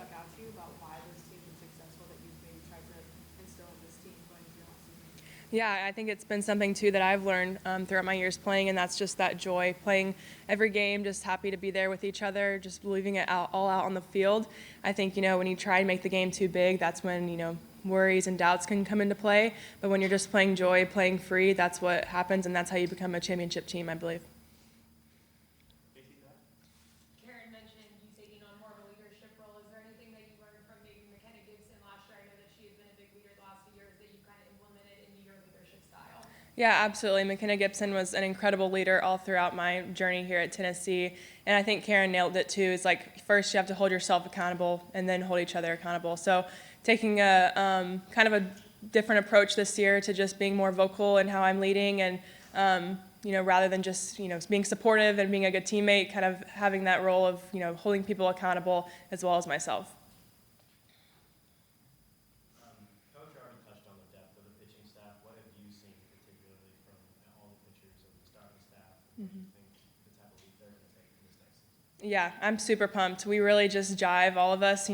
stuck out to you about why this team was successful that you've maybe tried to instill in this team going into your last season? Yeah, I think it's been something too that I've learned throughout my years playing, and that's just that joy. Playing every game, just happy to be there with each other, just leaving it out, all out on the field. I think, when you try and make the game too big, that's when, worries and doubts can come into play. But when you're just playing joy, playing free, that's what happens, and that's how you become a championship team, I believe. Karlyn mentioned you taking on more of a leadership role. Is there anything that you learned from maybe McKenna Gibson last year? I know that she has been a big leader the last few years that you kind of implemented into your leadership style. Yeah, absolutely. McKenna Gibson was an incredible leader all throughout my journey here at Tennessee. And I think Karlyn nailed it too. It's like first you have to hold yourself accountable and then hold each other accountable. So taking a kind of a different approach this year to just being more vocal in how I'm leading and, rather than just, being supportive and being a good teammate, kind of having that role of, holding people accountable as well as myself. Coach already touched on the depth of the pitching staff. What have you seen particularly from all the pitchers of the starting staff? And what do you think the type of leap they're going to take in this next season? Yeah, I'm super pumped. We really just jive, all of us.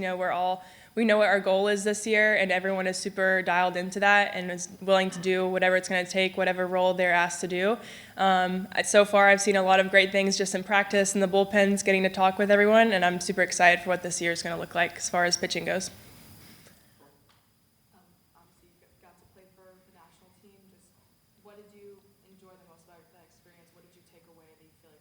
We know what our goal is this year, and everyone is super dialed into that and is willing to do whatever it's going to take, whatever role they're asked to do. So far, I've seen a lot of great things just in practice and the bullpens, getting to talk with everyone, and I'm super excited for what this year is going to look like as far as pitching goes. Obviously, you got to play for the national team. Just what did you enjoy the most about that experience? What did you take away that you feel like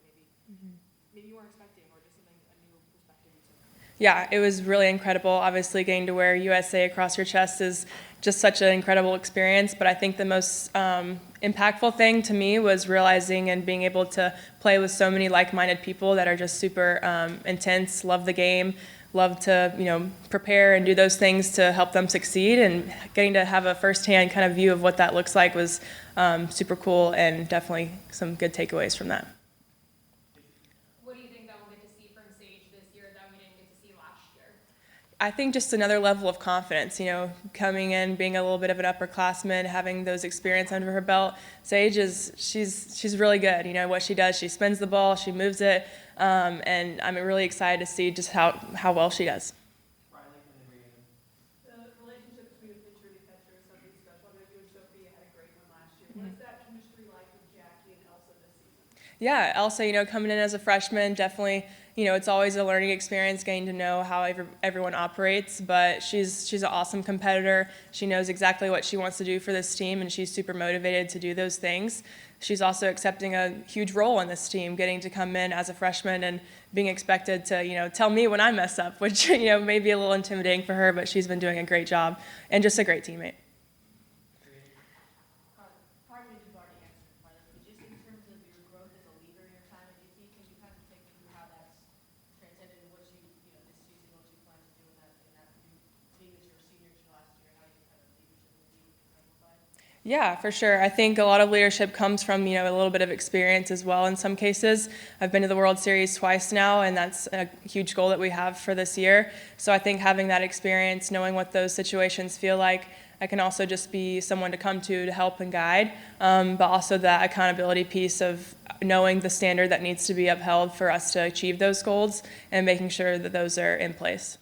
maybe you weren't expecting, or just something a new perspective you took? Yeah, it was really incredible. Obviously, getting to wear USA across your chest is just such an incredible experience. But I think the most impactful thing to me was realizing and being able to play with so many like-minded people that are just super intense, love the game, love to prepare and do those things to help them succeed. And getting to have a firsthand kind of view of what that looks like was super cool, and definitely some good takeaways from that. What do you think that we'll get to see from Sage this year that we didn't get to see last year? I think just another level of confidence, coming in, being a little bit of an upperclassman, having those experience under her belt. Sage she's really good. What she does, she spins the ball, she moves it, and I'm really excited to see just how well she does. The relationship between a pitcher and a catcher is something special. I know you and Sophia had a great one last year. What is that chemistry like with Jackie and Elsa this season? Yeah, Elsa, coming in as a freshman, definitely, it's always a learning experience getting to know how everyone operates, but she's an awesome competitor. She knows exactly what she wants to do for this team, and she's super motivated to do those things. She's also accepting a huge role in this team, getting to come in as a freshman and being expected to, tell me when I mess up, which, may be a little intimidating for her, but she's been doing a great job and just a great teammate. Part of it you've already answered, but just in terms of your growth as a leader in your time at UT, can you kind of take me through how that's transcended to what this season, what you plan to do in that new being that you were seniors last year, how you kind of leadership will be exemplified? Yeah, for sure. I think a lot of leadership comes from, a little bit of experience as well in some cases. I've been to the World Series twice now, and that's a huge goal that we have for this year. So I think having that experience, knowing what those situations feel like, I can also just be someone to come to help and guide, but also that accountability piece of knowing the standard that needs to be upheld for us to achieve those goals and making sure that those are in place.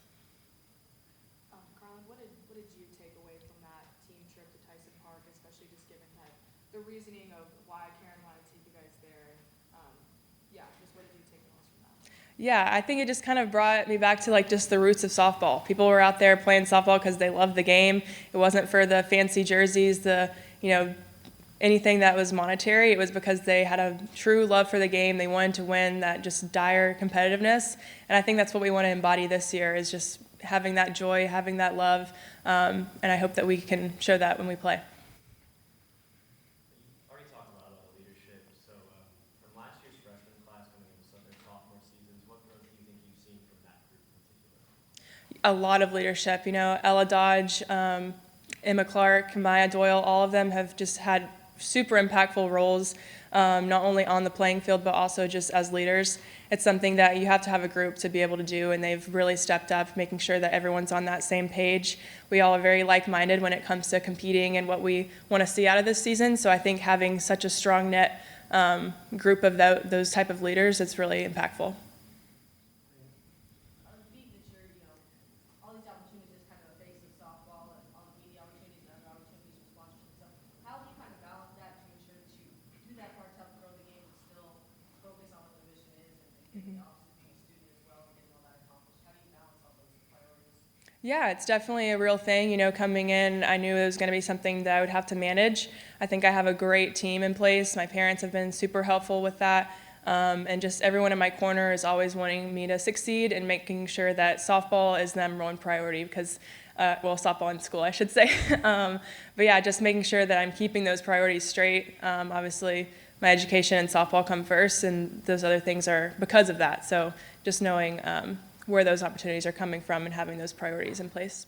Karlyn, what did you take away from that team trip to Tyson Park, especially just given that the reasoning of why Karlyn wanted to take you guys there? Just what did you take the most from that? Yeah, I think it just kind of brought me back to just the roots of softball. People were out there playing softball because they loved the game. It wasn't for the fancy jerseys, anything that was monetary. It was because they had a true love for the game. They wanted to win, that just dire competitiveness. And I think that's what we want to embody this year, is just having that joy, having that love. And I hope that we can show that when we play. You already talked a lot about the leadership. So from last year's freshman class coming into their sophomore seasons, what growth do you think you've seen from that group in particular? A lot of leadership. Ella Dodge, Emma Clark, Maya Doyle, all of them have just had super impactful roles, not only on the playing field, but also just as leaders. It's something that you have to have a group to be able to do, and they've really stepped up, making sure that everyone's on that same page. We all are very like-minded when it comes to competing and what we want to see out of this season, so I think having such a strong net group of those type of leaders, it's really impactful. On the beat that you're, Yeah, it's definitely a real thing. You know, coming in, I knew it was going to be something that I would have to manage. I think I have a great team in place. My parents have been super helpful with that. And just everyone in my corner is always wanting me to succeed and making sure that softball is the number one priority because, well, softball in school, I should say. But yeah, just making sure that I'm keeping those priorities straight. Obviously, my education and softball come first, and those other things are because of that. So just knowing where those opportunities are coming from and having those priorities in place.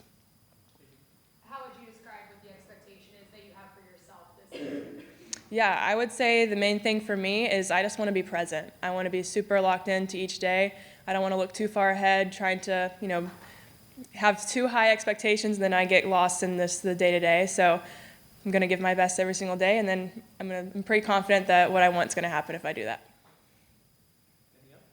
How would you describe what the expectation is that you have for yourself this year? Yeah, I would say the main thing for me is I just want to be present. I want to be super locked into each day. I don't want to look too far ahead, trying to, have too high expectations, and then I get lost in the day-to-day. So I'm going to give my best every single day, and then I'm pretty confident that what I want is going to happen if I do that.